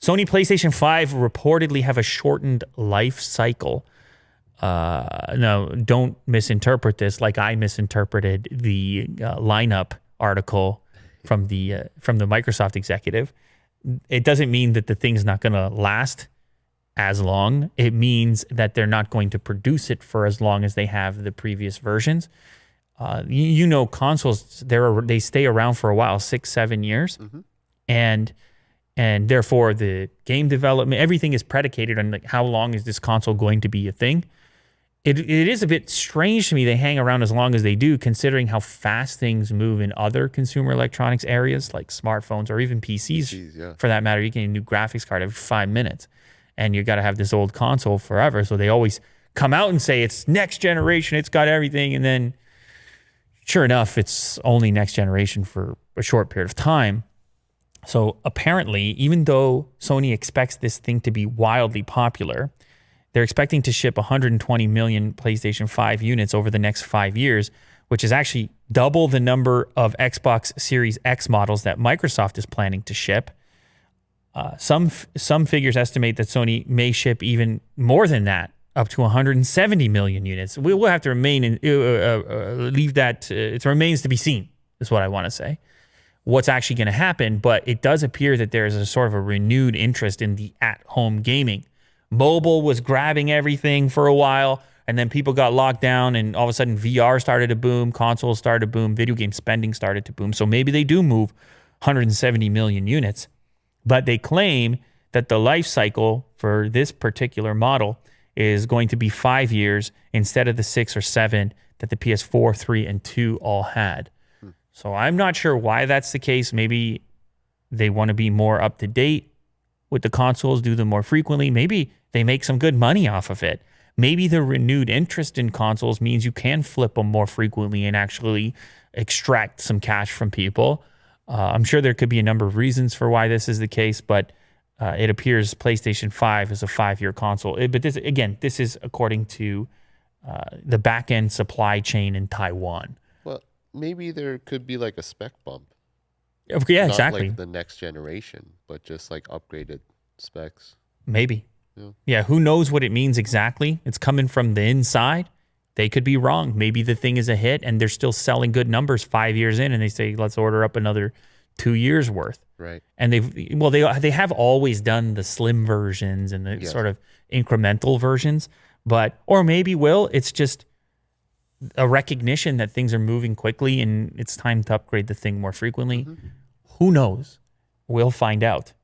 Sony PlayStation 5 reportedly have a shortened life cycle. No, don't misinterpret this like I misinterpreted the lineup article from the Microsoft executive. It doesn't mean that the thing's not going to last as long. It means that they're not going to produce it for as long as they have the previous versions. Consoles, they stay around for a while, 6-7 years. Mm-hmm. And therefore the game development, everything is predicated on like how long is this console going to be a thing. It is a bit strange to me they hang around as long as they do, considering how fast things move in other consumer electronics areas like smartphones or even PCs, for that matter. You get a new graphics card every 5 minutes, and you got to have this old console forever. So they always come out and say it's next generation, it's got everything, and then sure enough, it's only next generation for a short period of time. So apparently, even though Sony expects this thing to be wildly popular, they're expecting to ship 120 million PlayStation 5 units over the next 5 years, which is actually double the number of Xbox Series X models that Microsoft is planning to ship. Some figures estimate that Sony may ship even more than that, up to 170 million units. We will have to leave that. It remains to be seen, is what I want to say. What's actually going to happen, but it does appear that there's a sort of a renewed interest in the at-home gaming. Mobile was grabbing everything for a while, and then people got locked down, and all of a sudden VR started to boom, consoles started to boom, video game spending started to boom. So maybe they do move 170 million units, but they claim that the life cycle for this particular model is going to be 5 years instead of the 6 or 7 that the PS4, 3, and 2 all had. So I'm not sure why that's the case. Maybe they want to be more up to date with the consoles, do them more frequently. Maybe they make some good money off of it. Maybe the renewed interest in consoles means you can flip them more frequently and actually extract some cash from people. I'm sure there could be a number of reasons for why this is the case, but it appears PlayStation 5 is a 5-year console. But this is according to the back-end supply chain in Taiwan. Well, maybe there could be like a spec bump. Yeah, Not exactly. like the next generation, but just like upgraded specs. Maybe. Yeah, who knows what it means exactly? It's coming from the inside. They could be wrong. Maybe the thing is a hit and they're still selling good numbers 5 years in, and they say, let's order up another 2 years worth. Right. And they have always done the slim versions and the sort of incremental versions, or maybe it's just a recognition that things are moving quickly and it's time to upgrade the thing more frequently. Mm-hmm. Who knows? We'll find out.